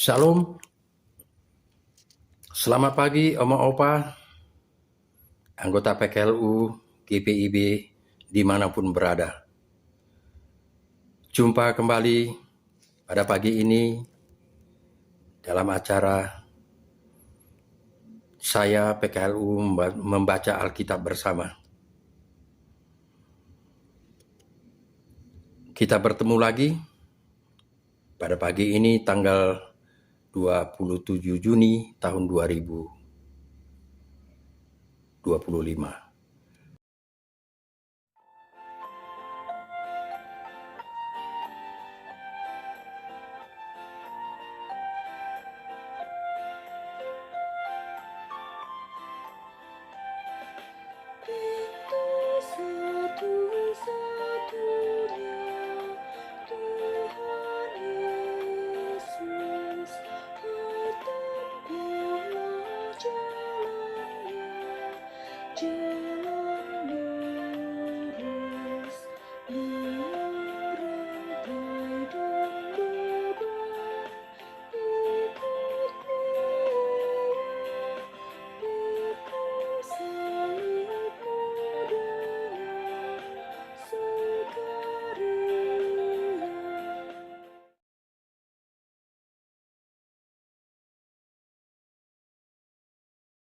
Shalom, selamat pagi Oma Opa, anggota PKLU, GPIB, dimanapun berada. Jumpa kembali pada pagi ini dalam acara saya PKLU membaca Alkitab bersama. Kita bertemu lagi pada pagi ini tanggal 27 Juni tahun 2025.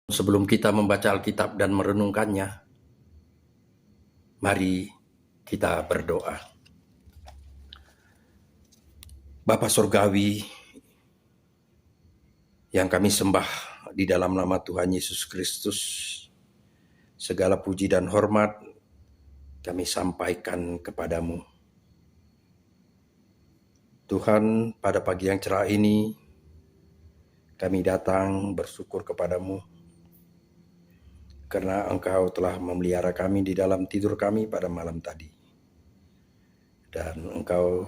Sebelum kita membaca Alkitab dan merenungkannya, mari kita berdoa. Bapa Surgawi yang kami sembah di dalam nama Tuhan Yesus Kristus, segala puji dan hormat kami sampaikan kepadamu. Tuhan, pada pagi yang cerah ini, kami datang bersyukur kepadamu, karena Engkau telah memelihara kami di dalam tidur kami pada malam tadi. Dan Engkau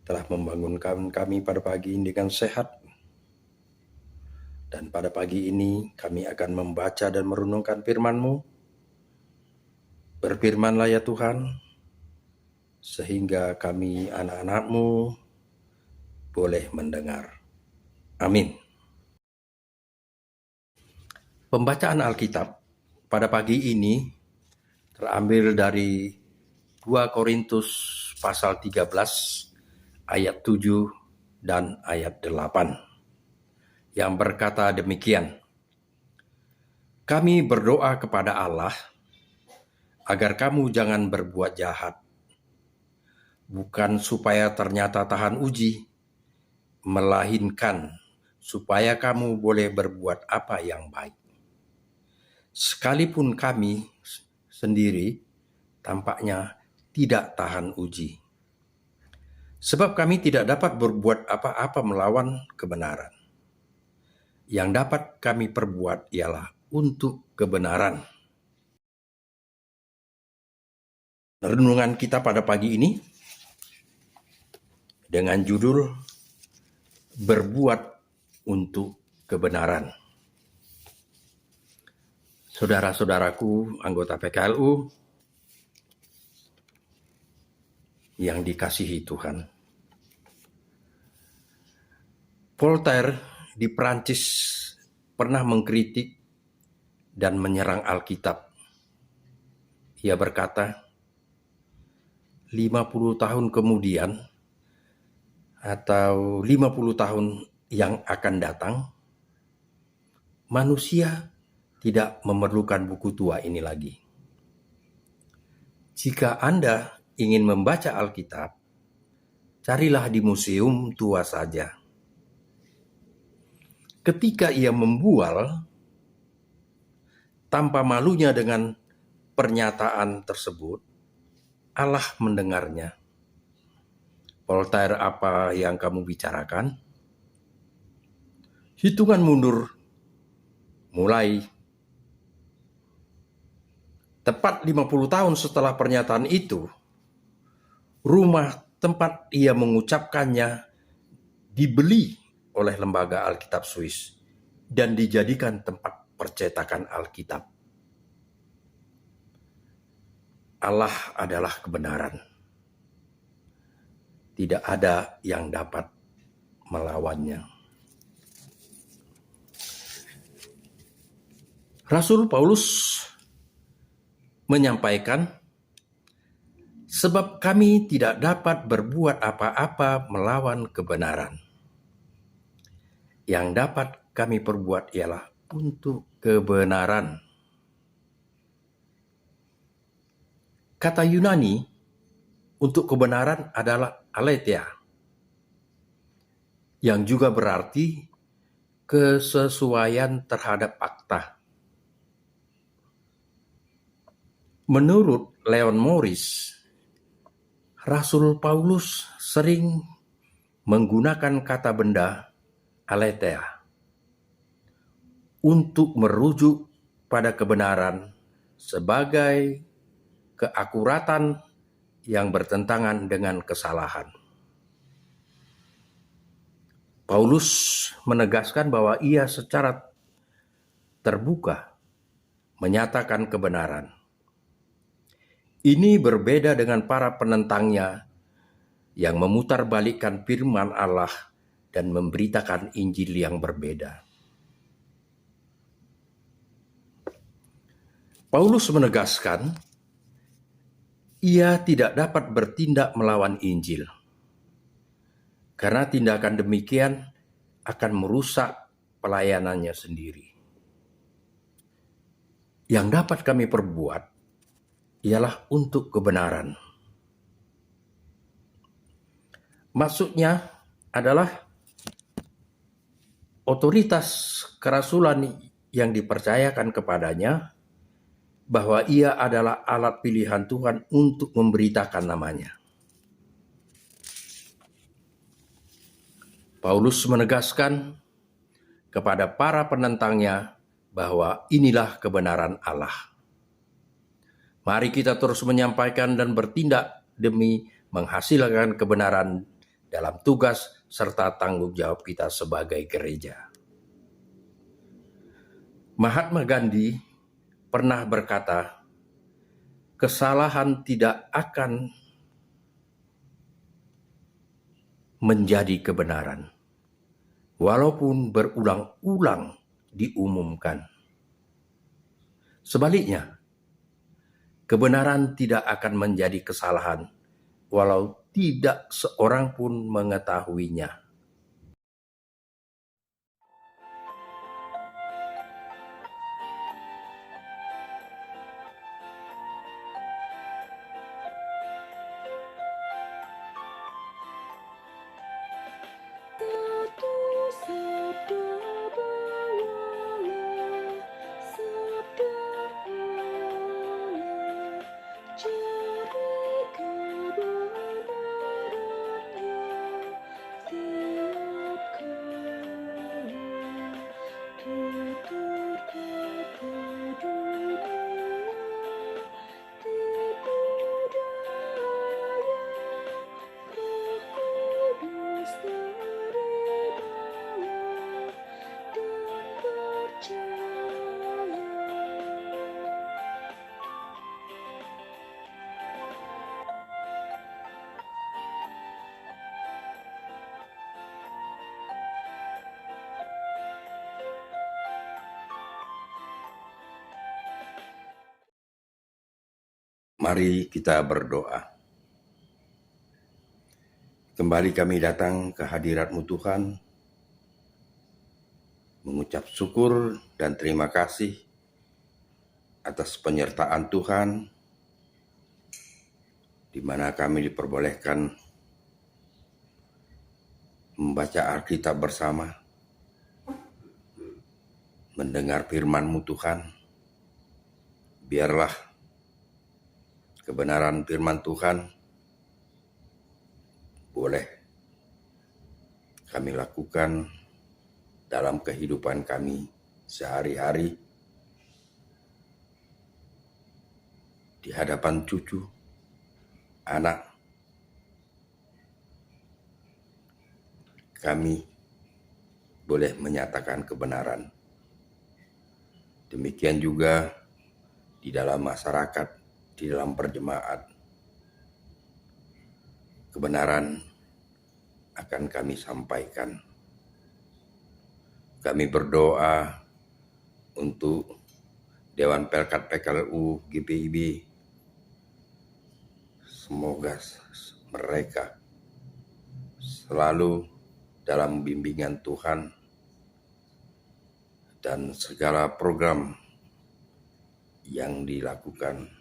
telah membangunkan kami pada pagi ini dengan sehat. Dan pada pagi ini kami akan membaca dan merenungkan firman-Mu. Berfirmanlah ya Tuhan, sehingga kami anak-anak-Mu boleh mendengar. Amin. Pembacaan Alkitab pada pagi ini terambil dari 2 Korintus pasal 13 ayat 7 dan ayat 8 yang berkata demikian. Kami berdoa kepada Allah agar kamu jangan berbuat jahat, bukan supaya ternyata tahan uji, melainkan supaya kamu boleh berbuat apa yang baik. Sekalipun kami sendiri tampaknya tidak tahan uji. Sebab kami tidak dapat berbuat apa-apa melawan kebenaran. Yang dapat kami perbuat ialah untuk kebenaran. Renungan kita pada pagi ini dengan judul Berbuat untuk Kebenaran. Saudara-saudaraku, anggota PKLU yang dikasihi Tuhan. Voltaire di Prancis pernah mengkritik dan menyerang Alkitab. Ia berkata, 50 tahun kemudian atau 50 tahun yang akan datang, manusia tidak memerlukan buku tua ini lagi. Jika Anda ingin membaca Alkitab, carilah di museum tua saja. Ketika ia membual, tanpa malunya dengan pernyataan tersebut, Allah mendengarnya. Voltaire, apa yang kamu bicarakan? Hitungan mundur mulai. Tepat 50 tahun setelah pernyataan itu, rumah tempat ia mengucapkannya dibeli oleh lembaga Alkitab Swiss dan dijadikan tempat percetakan Alkitab. Allah adalah kebenaran. Tidak ada yang dapat melawannya. Rasul Paulus menyampaikan, sebab kami tidak dapat berbuat apa-apa melawan kebenaran. Yang dapat kami perbuat ialah untuk kebenaran. Kata Yunani untuk kebenaran adalah aletheia, yang juga berarti kesesuaian terhadap fakta. Menurut Leon Morris, Rasul Paulus sering menggunakan kata benda aletheia untuk merujuk pada kebenaran sebagai keakuratan yang bertentangan dengan kesalahan. Paulus menegaskan bahwa ia secara terbuka menyatakan kebenaran. Ini berbeda dengan para penentangnya yang memutarbalikkan firman Allah dan memberitakan Injil yang berbeda. Paulus menegaskan ia tidak dapat bertindak melawan Injil, karena tindakan demikian akan merusak pelayanannya sendiri. Yang dapat kami perbuat ialah untuk kebenaran. Maksudnya adalah otoritas kerasulan yang dipercayakan kepadanya, bahwa ia adalah alat pilihan Tuhan untuk memberitakan namanya. Paulus menegaskan kepada para penentangnya bahwa inilah kebenaran Allah. Mari kita terus menyampaikan dan bertindak demi menghasilkan kebenaran dalam tugas serta tanggung jawab kita sebagai gereja. Mahatma Gandhi pernah berkata, kesalahan tidak akan menjadi kebenaran, walaupun berulang-ulang diumumkan. Sebaliknya, kebenaran tidak akan menjadi kesalahan, walau tidak seorang pun mengetahuinya. Mari kita berdoa. Kembali kami datang ke hadirat-Mu Tuhan, mengucap syukur dan terima kasih atas penyertaan Tuhan, di mana kami diperbolehkan membaca Alkitab bersama, mendengar firman-Mu Tuhan. Biarlah kebenaran firman Tuhan boleh kami lakukan dalam kehidupan kami sehari-hari, di hadapan cucu, anak. Kami boleh menyatakan kebenaran. Demikian juga di dalam masyarakat, di dalam perjemaat. Kebenaran akan kami sampaikan. Kami berdoa untuk Dewan Pelkat PKLU GPIB. Semoga mereka selalu dalam bimbingan Tuhan dan segala program yang dilakukan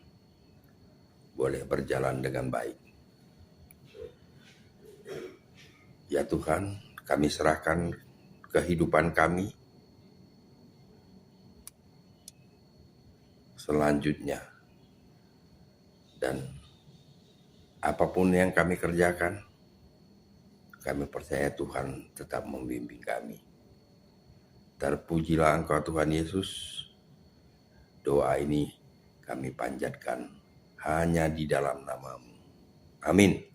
boleh berjalan dengan baik. Ya Tuhan, kami serahkan kehidupan kami selanjutnya, dan apapun yang kami kerjakan, kami percaya Tuhan tetap membimbing kami. Terpujilah Engkau Tuhan Yesus. Doa ini kami panjatkan hanya di dalam nama-Mu. Amin.